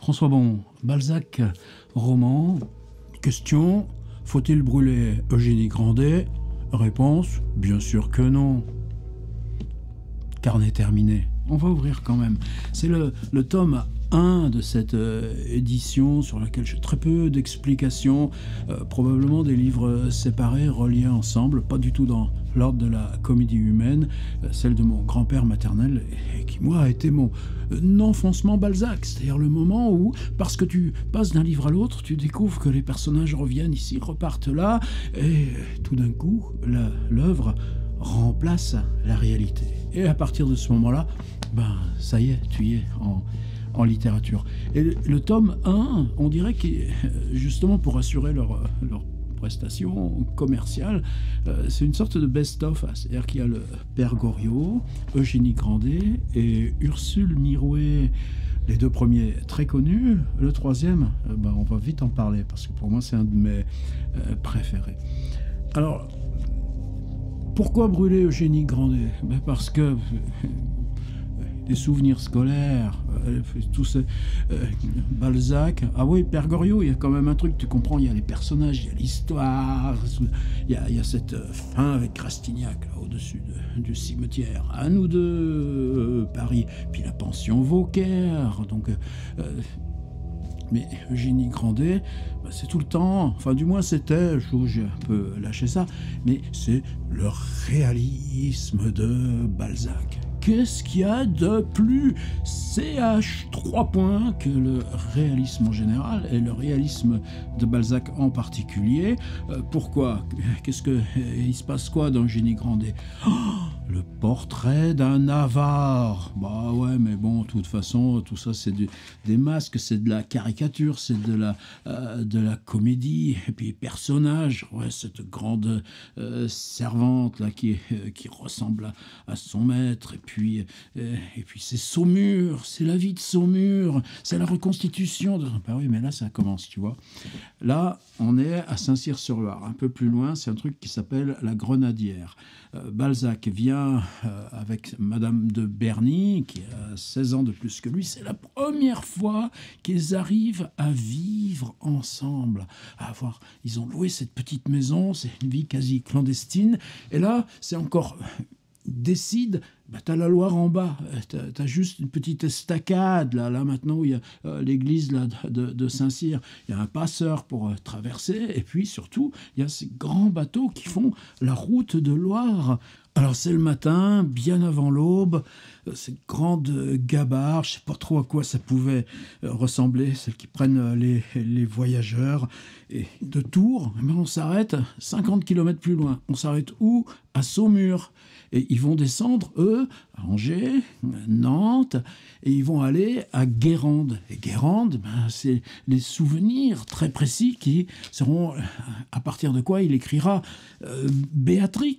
François Bon, Balzac, roman. Question, faut-il brûler Eugénie Grandet? Réponse, bien sûr que non. Carnet terminé. On va ouvrir quand même. C'est le tome 1 de cette édition sur laquelle j'ai très peu d'explications, probablement des livres séparés, reliés ensemble, pas du tout dans l'ordre de la comédie humaine, celle de mon grand-père maternel, et qui, moi, a été mon enfoncement Balzac, c'est-à-dire le moment où, parce que tu passes d'un livre à l'autre, tu découvres que les personnages reviennent ici, repartent là, et tout d'un coup, l'œuvre remplace la réalité. Et à partir de ce moment-là, ben, ça y est, tu y es en littérature. Et le tome 1, on dirait que, justement pour assurer leur prestation commerciale, c'est une sorte de best-of, c'est-à-dire qu'il y a le Père Goriot, Eugénie Grandet et Ursule Mirouet, les deux premiers très connus. Le troisième, ben, on va vite en parler, parce que pour moi c'est un de mes préférés. Alors, pourquoi brûler Eugénie Grandet? Ben parce que des souvenirs scolaires, tout ce Balzac. Ah oui, Père Goriot, il y a quand même un truc, tu comprends, il y a les personnages, il y a l'histoire, il y a cette fin avec Rastignac là, au-dessus du cimetière. À nous deux, Paris. Puis la pension Vauquer. Donc, mais Eugénie Grandet, bah, c'est tout le temps, enfin du moins c'était, j'ai un peu lâché ça, mais c'est le réalisme de Balzac. Qu'est-ce qu'il y a de plus CH 3 points que le réalisme en général et le réalisme de Balzac en particulier? Pourquoi? Qu'est-ce que il se passe quoi dans Eugénie Grandet? Le portrait d'un avare. Bah ouais, mais bon, de toute façon, tout ça, c'est des masques, c'est de la caricature, c'est de la comédie. Et puis, personnage, ouais, cette grande servante là qui ressemble à son maître. Et puis c'est Saumur, c'est la vie de Saumur, c'est la reconstitution de. Bah oui, mais là, ça commence, tu vois. Là, on est à Saint-Cyr-sur-Loire. Un peu plus loin, c'est un truc qui s'appelle la Grenadière. Balzac vient avec Madame de Berny, qui a 16 ans de plus que lui. C'est la première fois qu'ils arrivent à vivre ensemble. Ils ont loué cette petite maison, c'est une vie quasi clandestine. Et là, c'est encore... décide, bah, t'as la Loire en bas, t'as juste une petite estacade, là maintenant où il y a l'église là, de Saint-Cyr, il y a un passeur pour traverser, et puis surtout, il y a ces grands bateaux qui font la route de Loire. Alors c'est le matin, bien avant l'aube, ces grandes gabarres, je sais pas trop à quoi ça pouvait ressembler, celles qui prennent les voyageurs, et de Tours, mais on s'arrête 50 km plus loin. On s'arrête où? À Saumur. Et ils vont descendre, eux, à Angers, Nantes, et ils vont aller à Guérande. Et Guérande, ben, c'est les souvenirs très précis qui seront, à partir de quoi il écrira Béatrix.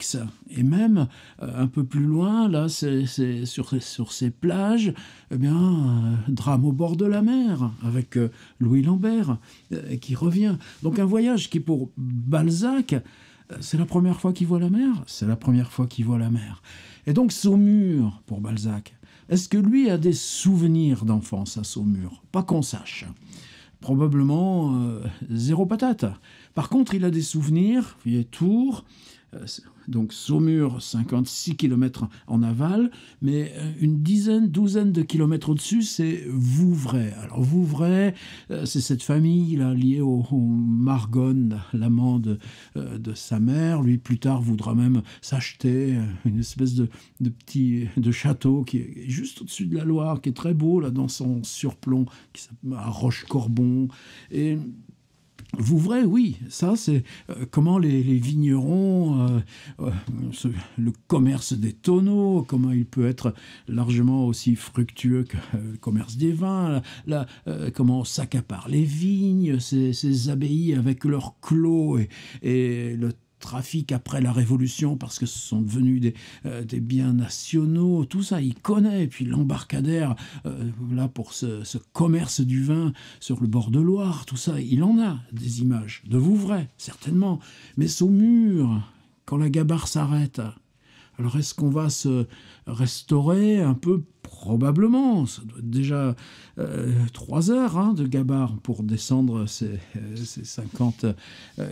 Et même, un peu plus loin, là, c'est sur ces plages, eh bien, drame au bord de la mer, avec Louis Lambert, qui revient. Donc un voyage qui, pour Balzac, c'est la première fois qu'il voit la mer? C'est la première fois qu'il voit la mer. Et donc Saumur, pour Balzac, est-ce que lui a des souvenirs d'enfance à Saumur? Pas qu'on sache. Probablement zéro patate. Par contre, il a des souvenirs, il y a Tours, donc Saumur, 56 km en aval, mais une douzaine de kilomètres au-dessus, c'est Vouvray. Alors Vouvray, c'est cette famille là, liée au Margonne, l'amant de sa mère. Lui, plus tard, voudra même s'acheter une espèce de château qui est juste au-dessus de la Loire, qui est très beau là, dans son surplomb, qui s'appelle à Rochecorbon. Et Vouvray, oui, ça c'est comment les vignerons, le commerce des tonneaux, comment il peut être largement aussi fructueux que le commerce des vins, comment on s'accapare les vignes, ces abbayes avec leurs clos et le trafic après la Révolution, parce que ce sont devenus des biens nationaux, tout ça, il connaît. Et puis l'embarcadère, là, pour ce commerce du vin sur le bord de Loire, tout ça, il en a des images. De Vouvray, certainement. Mais Saumur, quand la gabarre s'arrête, alors est-ce qu'on va se restaurer un peu Probablement, ça doit être déjà 3 heures hein, de gabarre pour descendre ces 50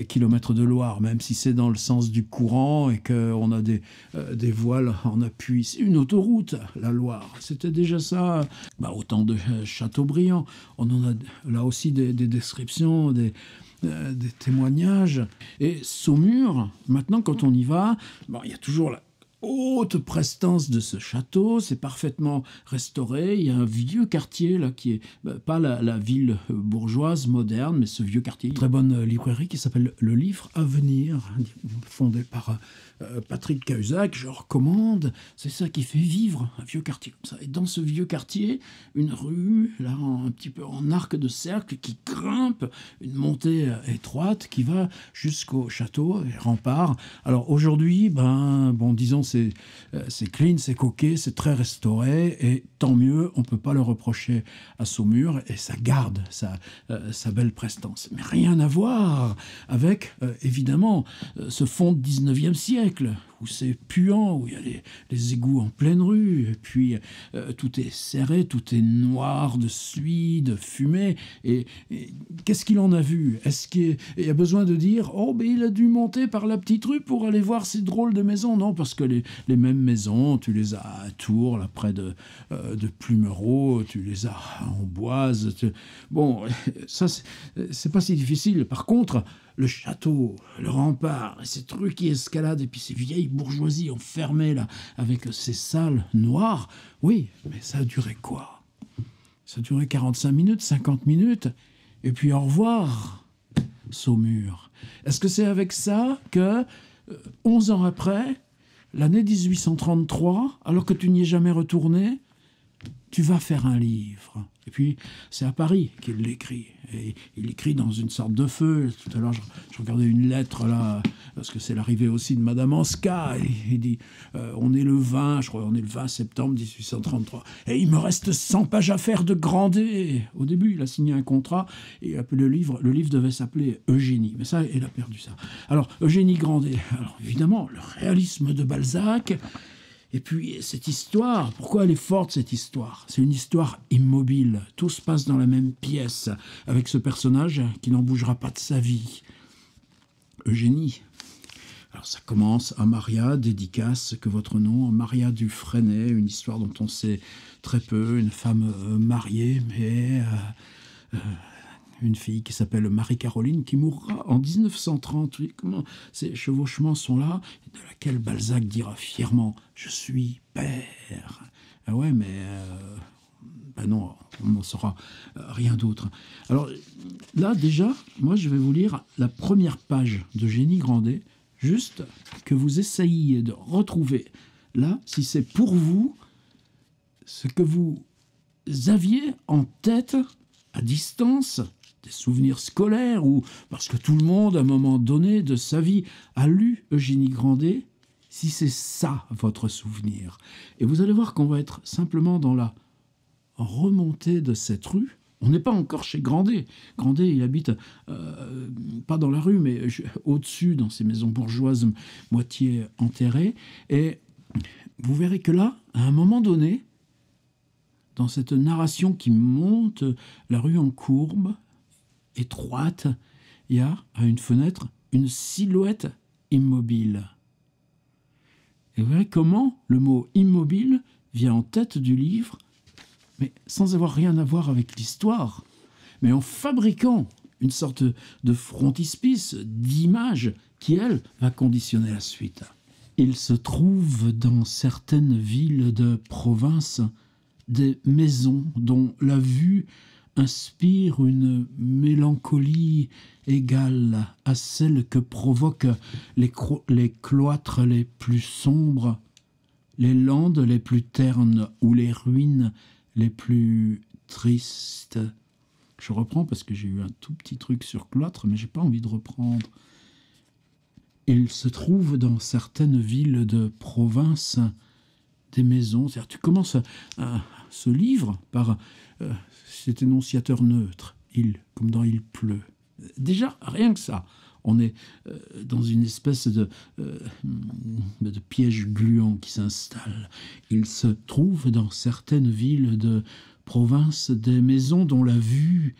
kilomètres de Loire, même si c'est dans le sens du courant et qu'on a des voiles en appui. C'est une autoroute, la Loire. C'était déjà ça au temps de Chateaubriand. On en a là aussi des descriptions, des témoignages. Et Saumur, maintenant, quand on y va, il y a toujours la haute prestance de ce château, c'est parfaitement restauré. Il y a un vieux quartier là qui est pas la ville bourgeoise moderne, mais ce vieux quartier. Une très bonne librairie qui s'appelle Le Livre à venir, fondée par Patrick Cahuzac. Je recommande. C'est ça qui fait vivre un vieux quartier comme ça. Et dans ce vieux quartier, une rue là un petit peu en arc de cercle qui grimpe, une montée étroite qui va jusqu'au château et remparts. Alors aujourd'hui, disons c'est clean, c'est coquet, c'est très restauré et tant mieux, on peut pas le reprocher à Saumur et ça garde sa belle prestance. Mais rien à voir avec évidemment ce fond du 19e siècle où c'est puant, où il y a les égouts en pleine rue, et puis tout est serré, tout est noir de suie, de fumée, et qu'est-ce qu'il en a vu? Est-ce qu'il y a besoin de dire « Oh, il a dû monter par la petite rue pour aller voir ces drôles de maisons ?» Non, parce que les mêmes maisons, tu les as à Tours, là près de Plumereau, tu les as à Amboise. Bon, ça, c'est pas si difficile. Par contre, le château, le rempart, cette rue qui escalade, et puis ces vieilles bourgeoisies enfermées là, avec ces salles noires, oui, mais ça a duré quoi? Ça a duré 45 minutes, 50 minutes, et puis au revoir, Saumur. Est-ce que c'est avec ça que, 11 ans après, l'année 1833, alors que tu n'y es jamais retourné, tu vas faire un livre? Et puis, c'est à Paris qu'il l'écrit. Et il écrit dans une sorte de feu. Tout à l'heure, je regardais une lettre, là, parce que c'est l'arrivée aussi de Madame Anska. Et il dit, on est le 20, je crois, on est le 20 septembre 1833. Et il me reste 100 pages à faire de Grandet. Au début, il a signé un contrat, et le livre devait s'appeler Eugénie. Mais ça, il a perdu ça. Alors, Eugénie Grandet. Alors, évidemment, le réalisme de Balzac. Et puis, cette histoire, pourquoi elle est forte, cette histoire? C'est une histoire immobile. Tout se passe dans la même pièce, avec ce personnage qui n'en bougera pas de sa vie. Eugénie. Alors, ça commence à Maria, dédicace, que votre nom, Maria Dufresnay, une histoire dont on sait très peu, une femme mariée, mais... une fille qui s'appelle Marie-Caroline, qui mourra en 1930. Oui, comment ces chevauchements sont là, de laquelle Balzac dira fièrement « Je suis père ». Ah ouais, mais non, on n'en saura rien d'autre. Alors là, déjà, moi, je vais vous lire la première page d'Eugénie Grandet, juste que vous essayiez de retrouver, là, si c'est pour vous, ce que vous aviez en tête, à distance, des souvenirs scolaires, ou parce que tout le monde, à un moment donné de sa vie, a lu Eugénie Grandet, si c'est ça votre souvenir. Et vous allez voir qu'on va être simplement dans la remontée de cette rue. On n'est pas encore chez Grandet. Grandet, il habite pas dans la rue, mais au-dessus, dans ces maisons bourgeoises moitié enterrées. Et vous verrez que là, à un moment donné, dans cette narration qui monte la rue en courbe, étroite, il y a à une fenêtre une silhouette immobile. Et vous verrez comment le mot immobile vient en tête du livre, mais sans avoir rien à voir avec l'histoire, mais en fabriquant une sorte de frontispice, d'image qui, elle, va conditionner la suite. Il se trouve dans certaines villes de province des maisons dont la vue inspire une mélancolie égale à celle que provoquent les cloîtres les plus sombres, les landes les plus ternes ou les ruines les plus tristes. Je reprends parce que j'ai eu un tout petit truc sur cloître, mais j'ai pas envie de reprendre. Il se trouve dans certaines villes de province des maisons. C'est-à-dire, tu commences ce livre par cet énonciateur neutre, il, comme dans Il pleut. Déjà, rien que ça. On est dans une espèce de piège gluant qui s'installe. Il se trouve dans certaines villes de province des maisons dont la vue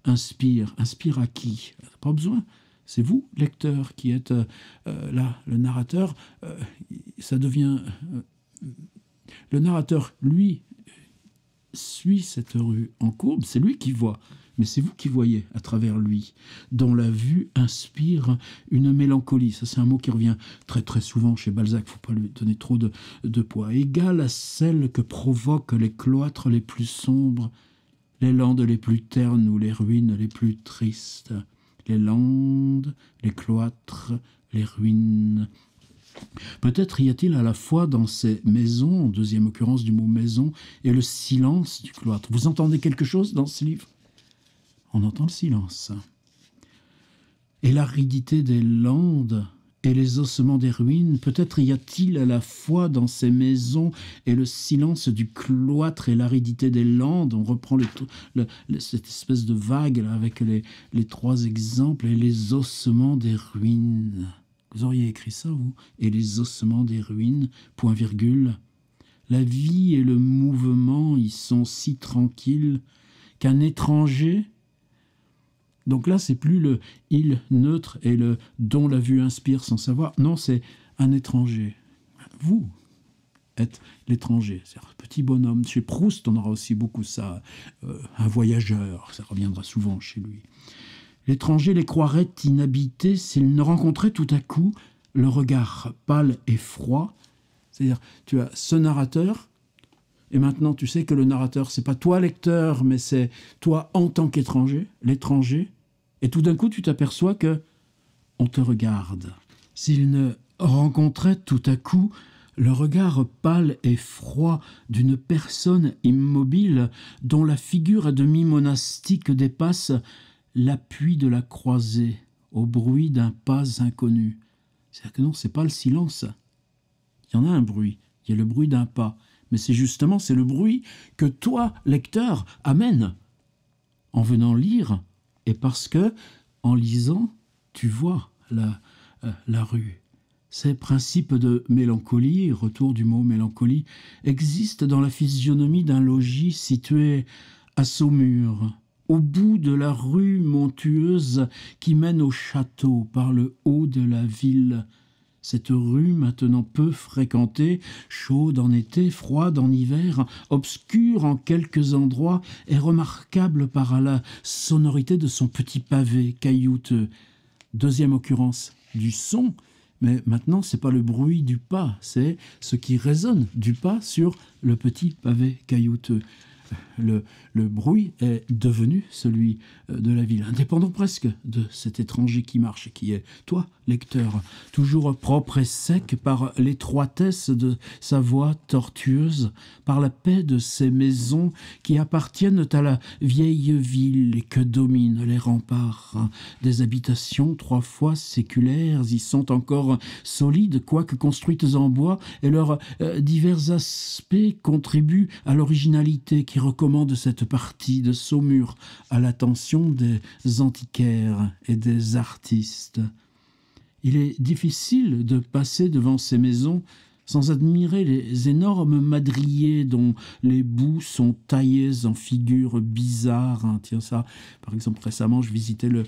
inspire. Inspire à qui? Pas besoin. C'est vous, lecteur, qui êtes là, le narrateur. Ça devient... le narrateur, lui, suit cette rue en courbe. C'est lui qui voit. Mais c'est vous qui voyez à travers lui, dont la vue inspire une mélancolie. Ça, c'est un mot qui revient très très souvent chez Balzac. Il ne faut pas lui donner trop de poids. Égale à celle que provoquent les cloîtres les plus sombres, les landes les plus ternes ou les ruines les plus tristes. Les landes, les cloîtres, les ruines. Peut-être y a-t-il à la fois dans ces maisons, deuxième occurrence du mot maison, et le silence du cloître. Vous entendez quelque chose dans ce livre? On entend le silence. Et l'aridité des landes et les ossements des ruines, peut-être y a-t-il à la fois dans ces maisons et le silence du cloître et l'aridité des landes. On reprend cette espèce de vague là, avec les trois exemples et les ossements des ruines. Vous auriez écrit ça, vous? Et les ossements des ruines, point virgule. La vie et le mouvement y sont si tranquilles qu'un étranger... Donc là, c'est plus le « il » neutre et le « dont la vue inspire sans savoir ». Non, c'est un étranger. Vous êtes l'étranger. C'est un petit bonhomme. Chez Proust, on aura aussi beaucoup ça. Un voyageur, ça reviendra souvent chez lui. L'étranger les croirait inhabités s'il ne rencontrait tout à coup le regard pâle et froid. C'est-à-dire, tu as ce narrateur... Et maintenant, tu sais que le narrateur, c'est pas toi, lecteur, mais c'est toi en tant qu'étranger, l'étranger. Et tout d'un coup, tu t'aperçois que on te regarde. S'il ne rencontrait tout à coup le regard pâle et froid d'une personne immobile dont la figure à demi monastique dépasse l'appui de la croisée au bruit d'un pas inconnu. C'est-à-dire que non, c'est pas le silence. Il y en a un bruit. Il y a le bruit d'un pas. Mais c'est justement, c'est le bruit que toi, lecteur, amène en venant lire. Et parce que, en lisant, tu vois la rue. Ces principes de mélancolie, retour du mot mélancolie, existent dans la physionomie d'un logis situé à Saumur, au bout de la rue montueuse qui mène au château par le haut de la ville. Cette rue, maintenant peu fréquentée, chaude en été, froide en hiver, obscure en quelques endroits, est remarquable par la sonorité de son petit pavé caillouteux. Deuxième occurrence du son, mais maintenant c'est pas le bruit du pas, c'est ce qui résonne du pas sur le petit pavé caillouteux. Le bruit est devenu celui de la ville, indépendant presque de cet étranger qui marche et qui est toi, lecteur, toujours propre et sec par l'étroitesse de sa voix tortueuse, par la paix de ces maisons qui appartiennent à la vieille ville et que dominent les remparts. Des habitations 3 fois séculaires y sont encore solides, quoique construites en bois, et leurs divers aspects contribuent à l'originalité qui recommande cette partie de Saumur à l'attention des antiquaires et des artistes. Il est difficile de passer devant ces maisons sans admirer les énormes madriers dont les bouts sont taillés en figures bizarres. Tiens, ça, par exemple, récemment, je visitais le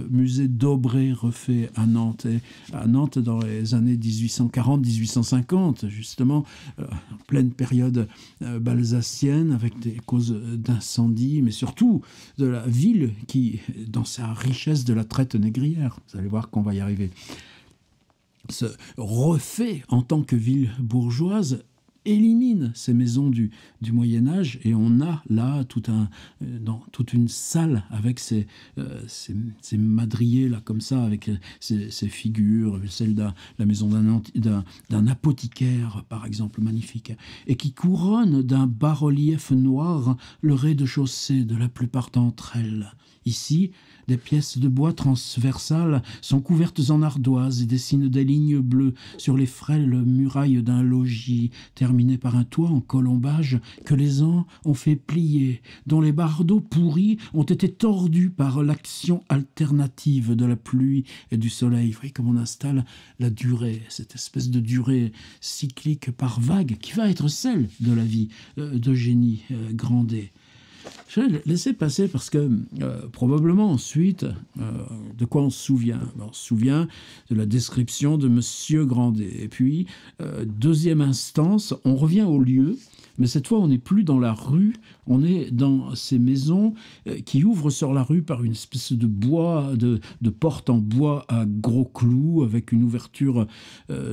musée d'Aubray refait à Nantes. Et à Nantes, dans les années 1840-1850, justement, en pleine période balsacienne, avec des causes d'incendie, mais surtout de la ville qui, dans sa richesse de la traite négrière, vous allez voir qu'on va y arriver, se refait en tant que ville bourgeoise, élimine ces maisons du Moyen-Âge, et on a là toute une salle avec ces madriers là comme ça, avec ces figures, celle de la maison d'un apothicaire par exemple, magnifique, et qui couronne d'un bas-relief noir le rez-de-chaussée de la plupart d'entre elles. Ici, des pièces de bois transversales sont couvertes en ardoise et dessinent des lignes bleues sur les frêles murailles d'un logis terminé terminé par un toit en colombage que les ans ont fait plier, dont les bardeaux pourris ont été tordus par l'action alternative de la pluie et du soleil. Vous voyez comme on installe la durée, cette espèce de durée cyclique par vague qui va être celle de la vie d'Eugénie Grandet. Je vais laisser passer parce que probablement ensuite, de quoi on se souvient? On se souvient de la description de Monsieur Grandet. Et puis, deuxième instance, on revient au lieu, mais cette fois on n'est plus dans la rue, on est dans ces maisons qui ouvrent sur la rue par une espèce de bois, de porte en bois à gros clous, avec une ouverture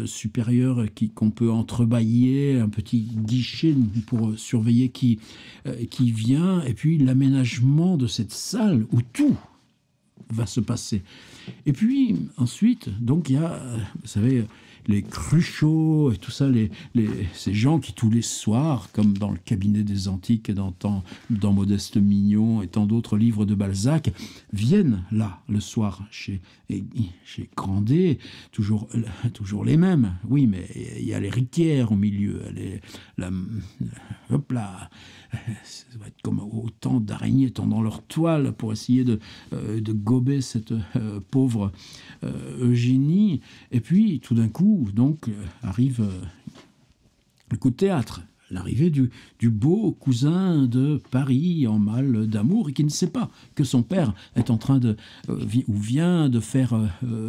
supérieure qu'on peut entrebâiller, un petit guichet pour surveiller qui vient, et puis l'aménagement de cette salle où tout va se passer. Et puis ensuite, donc il y a, vous savez, les Cruchot et tout ça, ces gens qui tous les soirs, comme dans le cabinet des antiques, dans Modeste Mignon et tant d'autres livres de Balzac, viennent là le soir chez Grandet, toujours les mêmes. Oui, mais il y a l'héritière au milieu. Hop là, ça va être comme autant d'araignées tendant leur toile pour essayer de gober cette pauvre Eugénie. Et puis, tout d'un coup, donc, arrive le coup de théâtre. L'arrivée du beau cousin de Paris en mal d'amour et qui ne sait pas que son père est en train ou vient de faire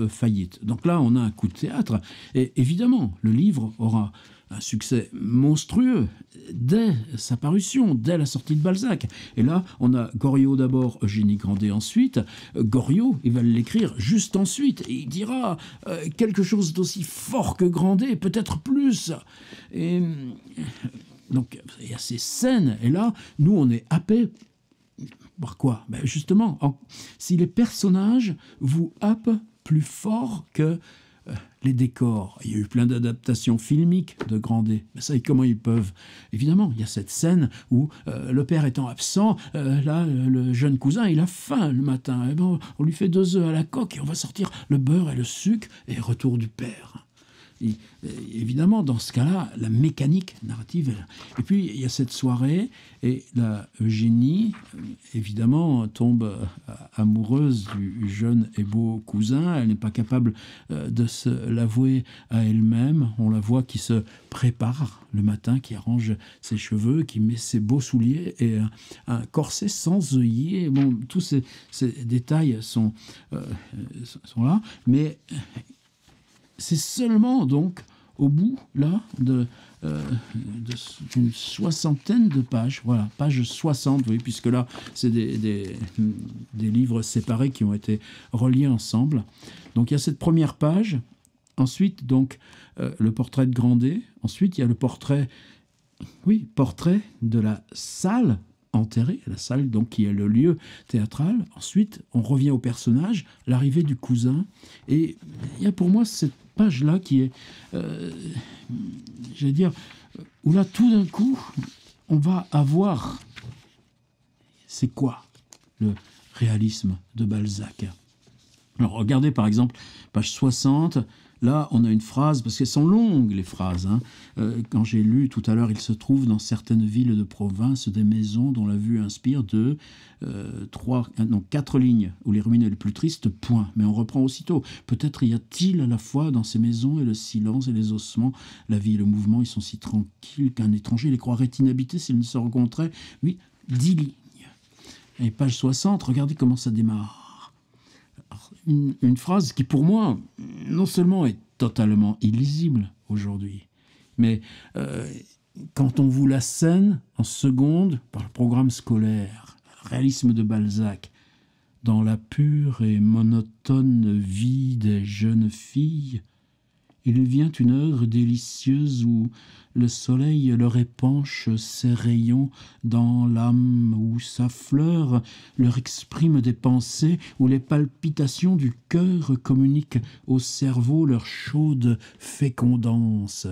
faillite. Donc là, on a un coup de théâtre. Et évidemment, le livre aura un succès monstrueux dès sa parution, dès la sortie de Balzac. Et là, on a Goriot d'abord, Eugénie Grandet ensuite. Goriot, il va l'écrire juste ensuite. Et il dira quelque chose d'aussi fort que Grandet, peut-être plus. Et donc, il y a ces scènes. Et là, nous, on est happés par quoi? Ben justement, si les personnages vous happent plus fort que les décors. Il y a eu plein d'adaptations filmiques de Grandet. Mais ça, comment ils peuvent? Évidemment, il y a cette scène où le père étant absent, là, le jeune cousin, il a faim le matin. Et ben, on lui fait 2 œufs à la coque et on va sortir le beurre et le sucre et retour du père. Et, évidemment, dans ce cas-là, la mécanique narrative est là. Et puis, il y a cette soirée, et la Eugénie, évidemment, tombe amoureuse du jeune et beau cousin. Elle n'est pas capable de se l'avouer à elle-même. On la voit qui se prépare le matin, qui arrange ses cheveux, qui met ses beaux souliers et un corset sans œillet. Bon, tous ces détails sont là, mais c'est seulement donc au bout là d'une 60aine de pages, voilà, page 60, oui, puisque là c'est des livres séparés qui ont été reliés ensemble. Donc il y a cette première page, ensuite donc le portrait de Grandet, ensuite il y a le portrait de la salle enterrée, la salle donc qui est le lieu théâtral. Ensuite on revient au personnage, l'arrivée du cousin, et il y a pour moi cette page-là qui est, j'allais dire, où là, tout d'un coup, on va avoir, c'est quoi le réalisme de Balzac? Alors, regardez par exemple, page 60, là, on a une phrase, parce qu'elles sont longues, les phrases. Hein. Quand j'ai lu tout à l'heure, il se trouve dans certaines villes de province des maisons dont la vue inspire 4 lignes, où les ruines les plus tristes, point. Mais on reprend aussitôt. Peut-être y a-t-il à la fois dans ces maisons et le silence et les ossements, la vie et le mouvement, ils sont si tranquilles qu'un étranger les croirait inhabités s'ils ne se rencontraient. Oui, 10 lignes. Et page 60, regardez comment ça démarre. Une phrase qui, pour moi, non seulement est totalement illisible aujourd'hui, mais quand on vous la scène en seconde par le programme scolaire, réalisme de Balzac, dans la pure et monotone vie des jeunes filles, il vient une heure délicieuse où le soleil leur épanche ses rayons dans l'âme, où sa fleur leur exprime des pensées, où les palpitations du cœur communiquent au cerveau leur chaude fécondance.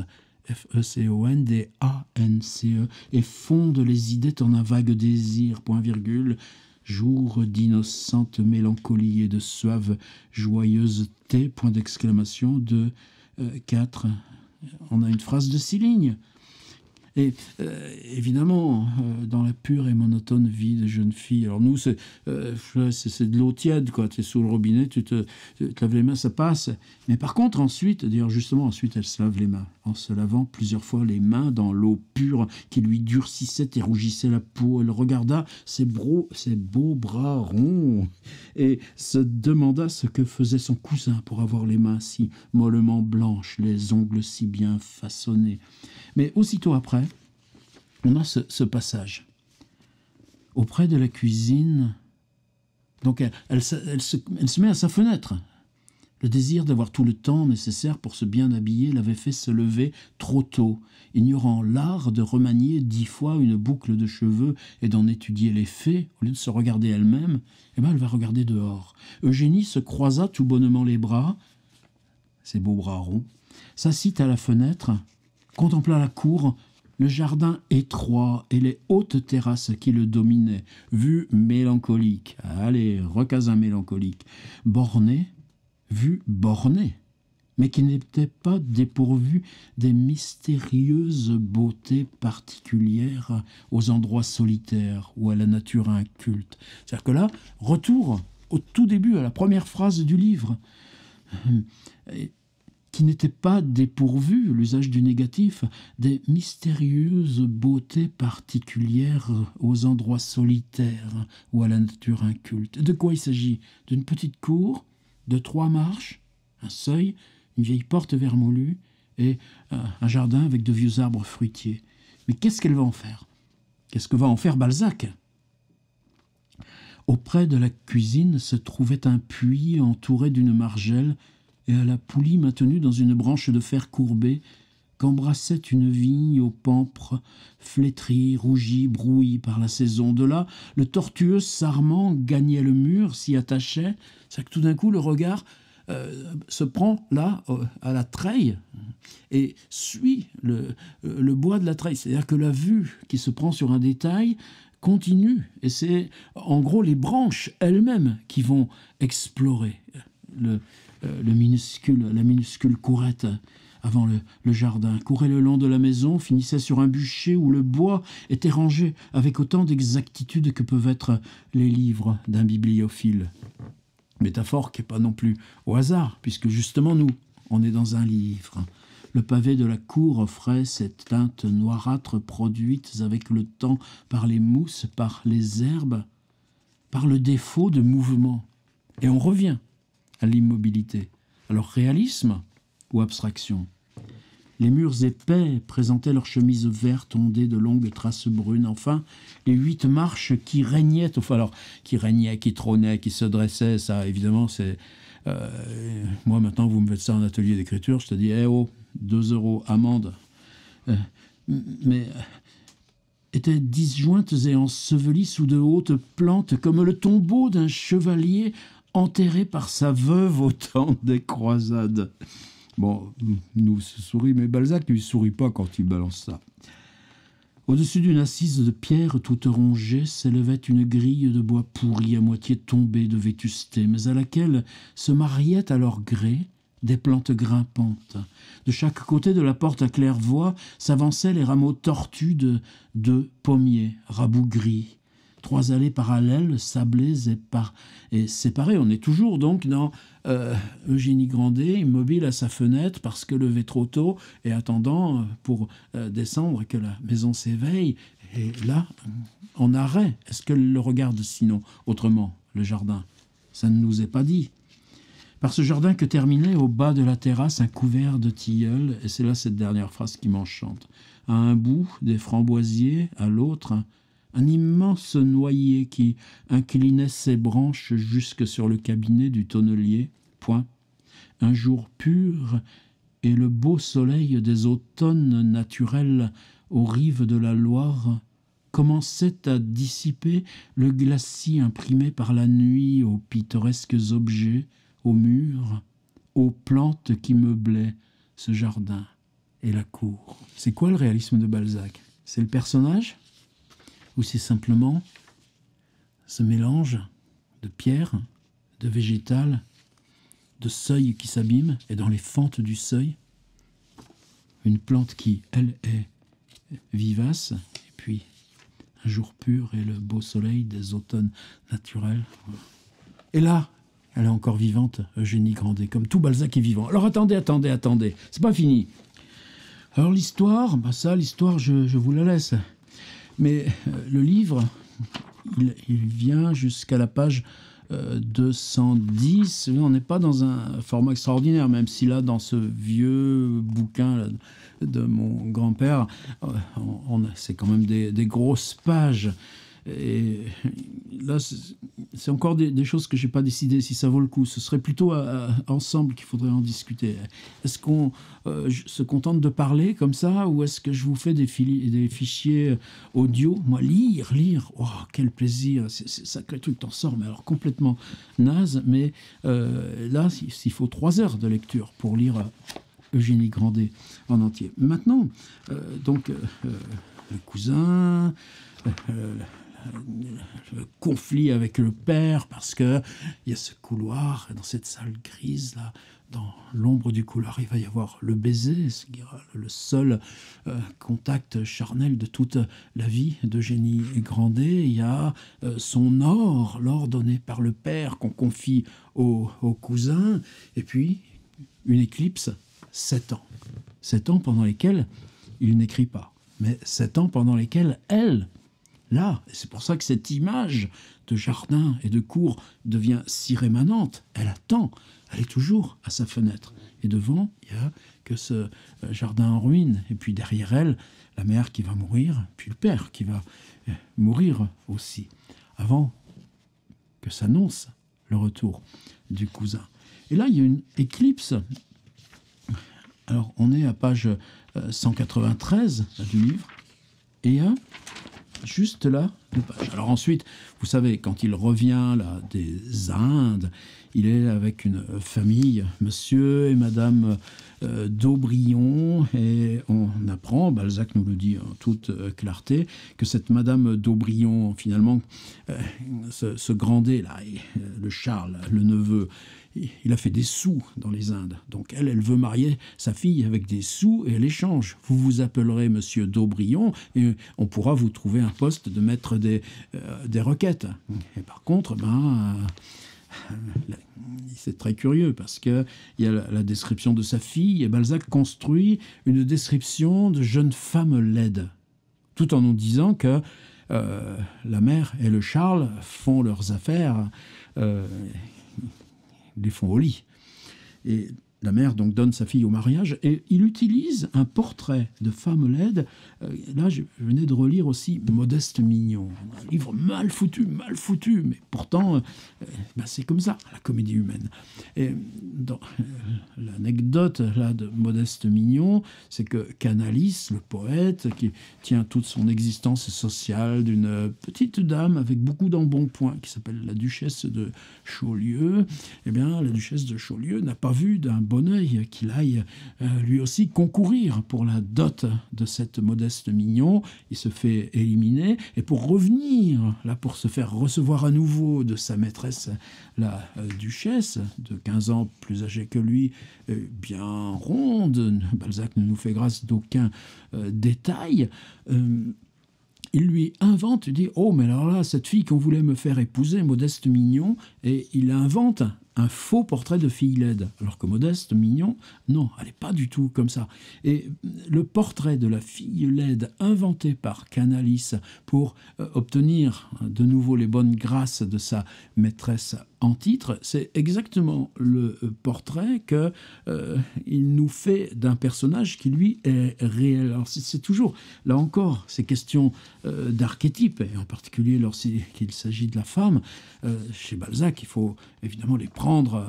F-E-C-O-N-D-A-N-C-E, et fondent les idées en un vague désir, point virgule, jour d'innocente mélancolie et de suave joyeuseté, point d'exclamation, de 4. On a une phrase de 6 lignes Et évidemment, dans la pure et monotone vie de jeune fille, alors nous, c'est de l'eau tiède, quoi. Tu es sous le robinet, tu te laves les mains, ça passe. Mais par contre, ensuite, d'ailleurs, justement, ensuite, elle se lave les mains, en se lavant plusieurs fois les mains dans l'eau pure qui lui durcissait et rougissait la peau. Elle regarda ses beaux bras ronds et se demanda ce que faisait son cousin pour avoir les mains si mollement blanches, les ongles si bien façonnés. Mais aussitôt après, on a ce passage. Auprès de la cuisine, donc elle se met à sa fenêtre. Le désir d'avoir tout le temps nécessaire pour se bien habiller l'avait fait se lever trop tôt, ignorant l'art de remanier 10 fois une boucle de cheveux et d'en étudier l'effet, au lieu de se regarder elle-même, elle va regarder dehors. Eugénie se croisa tout bonnement les bras, ses beaux bras ronds, s'assit à la fenêtre, contempla la cour, le jardin étroit et les hautes terrasses qui le dominaient, vue mélancolique, allez, recasin mélancolique, bornée, vue bornée, mais qui n'était pas dépourvue des mystérieuses beautés particulières aux endroits solitaires ou à la nature inculte. C'est-à-dire que là, retour au tout début, à la première phrase du livre, qui n'était pas dépourvu, l'usage du négatif, des mystérieuses beautés particulières aux endroits solitaires ou à la nature inculte. De quoi il s'agit? D'une petite cour, de 3 marches, un seuil, une vieille porte vermoulue et un jardin avec de vieux arbres fruitiers. Mais qu'est-ce qu'elle va en faire? Qu'est-ce que va en faire Balzac? Auprès de la cuisine se trouvait un puits entouré d'une margelle et à la poulie maintenue dans une branche de fer courbée qu'embrassait une vigne aux pampres flétris, rougis, brouillis par la saison. De là, le tortueux sarment gagnait le mur, s'y attachait. C'est que tout d'un coup, le regard se prend là, à la treille, et suit le bois de la treille. C'est-à-dire que la vue qui se prend sur un détail continue, et c'est en gros les branches elles-mêmes qui vont explorer la minuscule courette avant le jardin, courait le long de la maison, finissait sur un bûcher où le bois était rangé avec autant d'exactitude que peuvent être les livres d'un bibliophile. Métaphore qui n'est pas non plus au hasard, puisque justement nous, on est dans un livre. Le pavé de la cour offrait ces teintes noirâtres produites avec le temps par les mousses, par les herbes, par le défaut de mouvement. Et on revient à l'immobilité. Alors réalisme ou abstraction? Les murs épais présentaient leurs chemises vertes ondées de longues traces brunes. Enfin, les 8 marches qui régnaient, qui trônaient, qui se dressaient, ça évidemment c'est... moi maintenant vous me faites ça en atelier d'écriture, je te dis, 2 € amende. Mais étaient disjointes et ensevelies sous de hautes plantes comme le tombeau d'un chevalier enterré par sa veuve au temps des croisades. Bon, nous se sourit, mais Balzac ne lui sourit pas quand il balance ça. Au-dessus d'une assise de pierre toute rongée s'élevait une grille de bois pourri à moitié tombée de vétusté, mais à laquelle se mariaient à leur gré des plantes grimpantes. De chaque côté de la porte à claire-voie s'avançaient les rameaux tortus de 2 pommiers rabougris. 3 allées parallèles, sablées et séparées. On est toujours donc dans Eugénie Grandet, immobile à sa fenêtre parce que levé trop tôt et attendant pour descendre que la maison s'éveille. Et là, en arrêt. Est-ce qu'elle le regarde sinon autrement, le jardin? Ça ne nous est pas dit. Par ce jardin que terminait au bas de la terrasse un couvert de tilleuls, et c'est là cette dernière phrase qui m'enchante. À un bout, des framboisiers, à l'autre, un immense noyer qui inclinait ses branches jusque sur le cabinet du tonnelier. Point. Un jour pur et le beau soleil des automnes naturels aux rives de la Loire commençait à dissiper le glacis imprimé par la nuit aux pittoresques objets, aux murs, aux plantes qui meublaient ce jardin et la cour. C'est quoi le réalisme de Balzac? C'est le personnage? Ou c'est simplement ce mélange de pierre, de végétal, de seuil qui s'abîme, et dans les fentes du seuil, une plante qui, elle, est vivace, et puis un jour pur et le beau soleil des automnes naturels. Et là, elle est encore vivante, Eugénie Grandet, comme tout Balzac est vivant. Alors attendez, c'est pas fini. Alors l'histoire, l'histoire, je vous la laisse. Mais le livre, il vient jusqu'à la page 210. On n'est pas dans un format extraordinaire, même si là, dans ce vieux bouquin là, de mon grand-père, c'est quand même des grosses pages. Et là, c'est encore des choses que je n'ai pas décidé si ça vaut le coup. Ce serait plutôt ensemble qu'il faudrait en discuter. Est-ce qu'on se contente de parler comme ça, ou est-ce que je vous fais des fichiers audio? Moi, lire, oh, quel plaisir. C'est sacré truc, t'en sors, mais alors complètement naze. Mais là, il faut 3 heures de lecture pour lire Eugénie Grandet en entier. Maintenant, le cousin... le conflit avec le père, parce que il y a ce couloir, dans cette salle grise là, dans l'ombre du couloir, il va y avoir le baiser, c'est-à-dire le seul contact charnel de toute la vie d'Eugénie Grandet. Il y a son l'or donné par le père qu'on confie au cousin, et puis une éclipse, 7 ans. 7 ans pendant lesquels il n'écrit pas, mais 7 ans pendant lesquels elle, là, c'est pour ça que cette image de jardin et de cour devient si rémanente. Elle attend, elle est toujours à sa fenêtre. Et devant, il n'y a que ce jardin en ruine. Et puis derrière elle, la mère qui va mourir, puis le père qui va mourir aussi, avant que s'annonce le retour du cousin. Et là, il y a une éclipse. Alors, on est à page 193 du livre, et juste là, 2 pages. Alors ensuite, vous savez, quand il revient là des Indes, il est avec une famille, monsieur et madame d'Aubrion, et on apprend, Balzac nous le dit en toute clarté, que cette madame d'Aubrion, finalement, ce Grandet là, le Charles, le neveu, il a fait des sous dans les Indes. Donc elle veut marier sa fille avec des sous, et elle échange. Vous vous appellerez monsieur d'Aubrion, et on pourra vous trouver un poste de mettre des requêtes. Et par contre, c'est très curieux, parce qu'il y a la description de sa fille, et Balzac construit une description de jeune femme laide, tout en nous disant que la mère et le Charles font leurs affaires, les font au lit. Et la mère donc donne sa fille au mariage, et il utilise un portrait de femme laide. Là, je venais de relire aussi Modeste Mignon, un livre mal foutu, mais pourtant, c'est comme ça, la comédie humaine. Et dans l'anecdote là de Modeste Mignon, c'est que Canalis, le poète, qui tient toute son existence sociale d'une petite dame avec beaucoup d'embonpoint, qui s'appelle la duchesse de Chaulieu, eh bien, la duchesse de Chaulieu n'a pas vu d'un bon œil qu'il aille lui aussi concourir pour la dot de cette Modeste Mignon. Il se fait éliminer, et pour revenir, là, pour se faire recevoir à nouveau de sa maîtresse, la duchesse, de 15 ans plus âgée que lui, bien ronde, Balzac ne nous fait grâce d'aucun détail, il lui invente, il dit « Oh, mais alors là, cette fille qu'on voulait me faire épouser, Modeste Mignon », et il invente un faux portrait de fille laide. Alors que Modeste Mignon, non, elle n'est pas du tout comme ça. Et le portrait de la fille laide inventé par Canalis pour obtenir de nouveau les bonnes grâces de sa maîtresse en titre, c'est exactement le portrait qu'il nous fait d'un personnage qui, lui, est réel. Alors c'est toujours, là encore, ces questions d'archétypes, et en particulier lorsqu'il s'agit de la femme. Chez Balzac, il faut évidemment les prendre.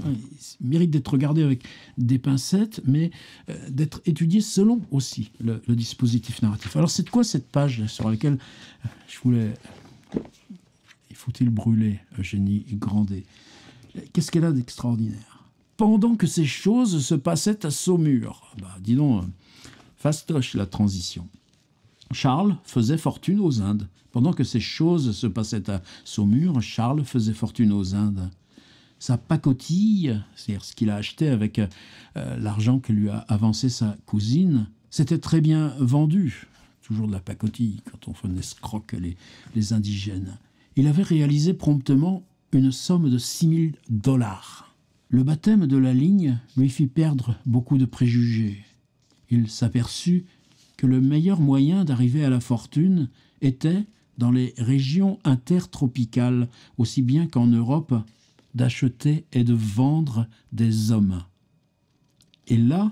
Ils méritent d'être regardés avec des pincettes, mais d'être étudiés selon aussi le dispositif narratif. Alors c'est quoi cette page sur laquelle je voulais... Faut-il brûler Eugénie Grandet? Qu'est-ce qu'elle a d'extraordinaire? Pendant que ces choses se passaient à Saumur. Dis donc, fastoche la transition. Charles faisait fortune aux Indes. Pendant que ces choses se passaient à Saumur, Charles faisait fortune aux Indes. Sa pacotille, c'est-à-dire ce qu'il a acheté avec l'argent que lui a avancé sa cousine, C'était très bien vendu, toujours de la pacotille quand on escroque les indigènes. Il avait réalisé promptement une somme de $6 000. Le baptême de la ligne lui fit perdre beaucoup de préjugés. Il s'aperçut que le meilleur moyen d'arriver à la fortune était, dans les régions intertropicales, aussi bien qu'en Europe, d'acheter et de vendre des hommes. Et là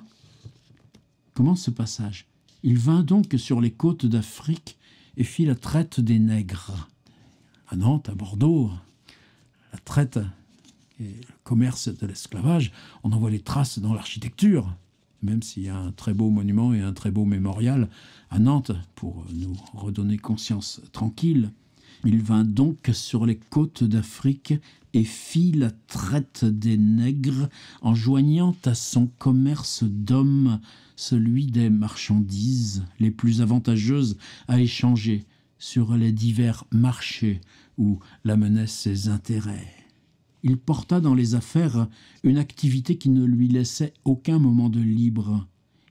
commence ce passage. Il vint donc sur les côtes d'Afrique et fit la traite des nègres. À Nantes, à Bordeaux, la traite et le commerce de l'esclavage, on en voit les traces dans l'architecture, même s'il y a un très beau monument et un très beau mémorial à Nantes pour nous redonner conscience tranquille. Il vint donc sur les côtes d'Afrique et fit la traite des nègres en joignant à son commerce d'hommes celui des marchandises les plus avantageuses à échanger sur les divers marchés où l'amenaient ses intérêts. Il porta dans les affaires une activité qui ne lui laissait aucun moment de libre.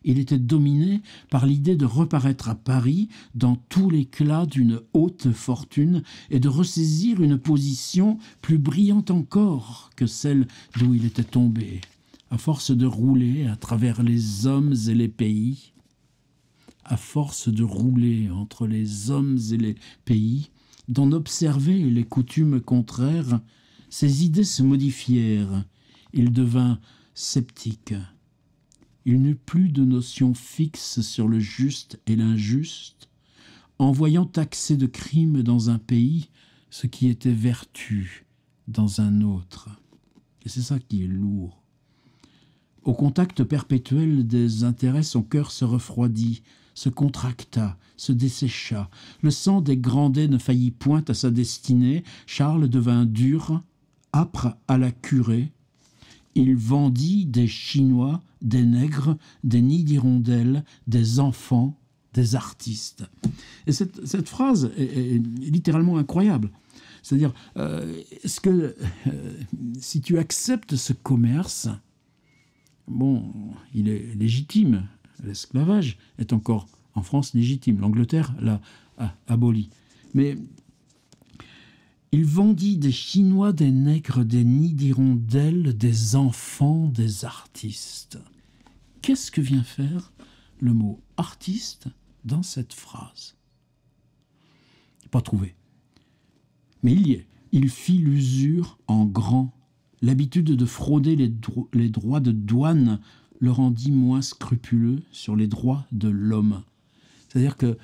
Il était dominé par l'idée de reparaître à Paris dans tout l'éclat d'une haute fortune et de ressaisir une position plus brillante encore que celle d'où il était tombé, à force de rouler à travers les hommes et les pays. À force de rouler entre les hommes et les pays, d'en observer les coutumes contraires, ses idées se modifièrent. Il devint sceptique. Il n'eut plus de notion fixe sur le juste et l'injuste, en voyant taxer de crime dans un pays ce qui était vertu dans un autre. Et c'est ça qui est lourd. Au contact perpétuel des intérêts, son cœur se refroidit, se contracta, se dessécha. Le sang des Grandet ne faillit point à sa destinée. Charles devint dur, âpre à la curée. Il vendit des Chinois, des nègres, des nids d'hirondelles, des enfants, des artistes. Et cette phrase est littéralement incroyable. C'est-à-dire, est-ce que si tu acceptes ce commerce, bon, il est légitime. L'esclavage est encore en France légitime. L'Angleterre l'a aboli. Mais il vendit des Chinois, des nègres, des nids d'hirondelles, des enfants, des artistes. Qu'est-ce que vient faire le mot artiste dans cette phrase? Pas trouvé. Mais il y est. Il fit l'usure en grand. L'habitude de frauder les droits de douane le rendit moins scrupuleux sur les droits de l'homme. C'est-à-dire que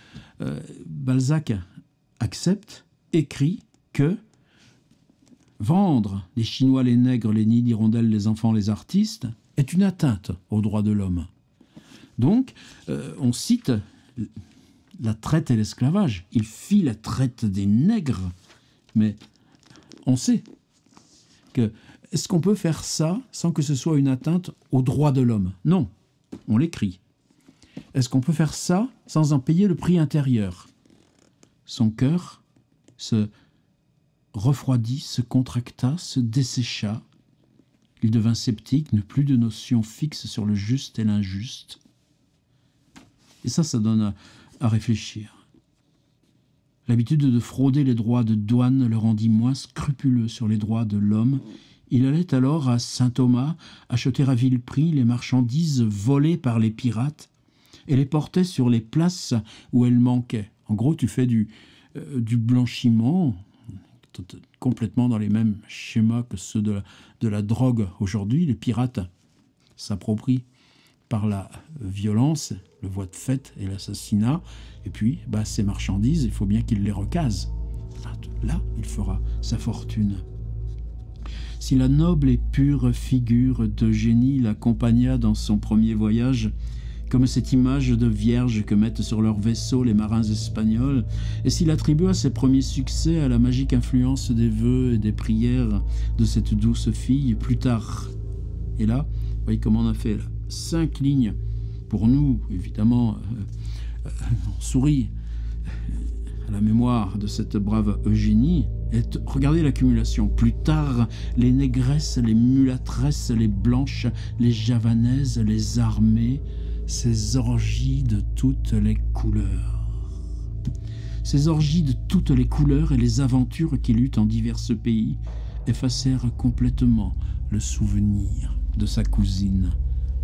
Balzac accepte, écrit que vendre les Chinois, les nègres, les nids d'hirondelles, les enfants, les artistes est une atteinte aux droits de l'homme. Donc, on cite la traite et l'esclavage. Il fit la traite des nègres, mais on sait que est-ce qu'on peut faire ça sans que ce soit une atteinte aux droits de l'homme? Non, on l'écrit. Est-ce qu'on peut faire ça sans en payer le prix intérieur? Son cœur se refroidit, se contracta, se dessécha. Il devint sceptique, n'eut plus de notion fixe sur le juste et l'injuste. Et ça donne à réfléchir. L'habitude de frauder les droits de douane le rendit moins scrupuleux sur les droits de l'homme. Il allait alors à Saint-Thomas acheter à vil prix les marchandises volées par les pirates et les portait sur les places où elles manquaient. En gros, tu fais du blanchiment, complètement dans les mêmes schémas que ceux de la drogue aujourd'hui. Les pirates s'approprient par la violence, le voie de fait et l'assassinat. Et puis, ces marchandises, il faut bien qu'il les recase. Là, il fera sa fortune. Si la noble et pure figure d'Eugénie l'accompagna dans son premier voyage, comme cette image de vierge que mettent sur leur vaisseau les marins espagnols, et s'il attribua ses premiers succès à la magique influence des vœux et des prières de cette douce fille, plus tard. Et là, vous voyez comment on a fait là. 5 lignes. Pour nous, évidemment, on sourit à la mémoire de cette brave Eugénie. Et regardez l'accumulation. Plus tard, les négresses, les mulâtresses, les blanches, les javanaises, les armées, ces orgies de toutes les couleurs. Ces orgies de toutes les couleurs et les aventures qu'il eut en divers pays effacèrent complètement le souvenir de sa cousine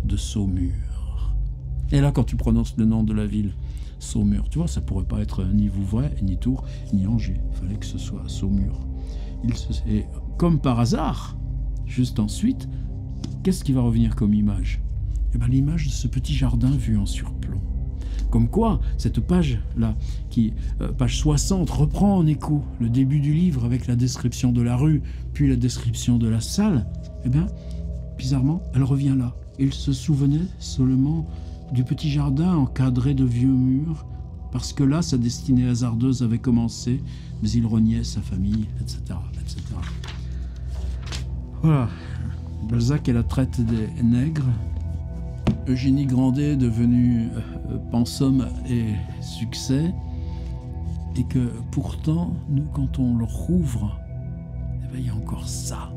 de Saumur. Et là, quand tu prononces le nom de la ville, Saumur, tu vois, ça pourrait pas être ni Vouvray, ni Tours, ni Angers. Il fallait que ce soit Saumur. Et comme par hasard, juste ensuite, qu'est-ce qui va revenir comme image? Eh bien, l'image de ce petit jardin vu en surplomb. Comme quoi, cette page-là, page 60, reprend en écho le début du livre avec la description de la rue, puis la description de la salle, eh bien, bizarrement, elle revient là. Il se souvenait seulement du petit jardin encadré de vieux murs, parce que là, sa destinée hasardeuse avait commencé, mais il reniait sa famille, etc., etc. Voilà. Balzac et la traite des nègres. Eugénie Grandet devenue pensum et succès. Et que pourtant, nous, quand on le rouvre, eh bien, il y a encore ça.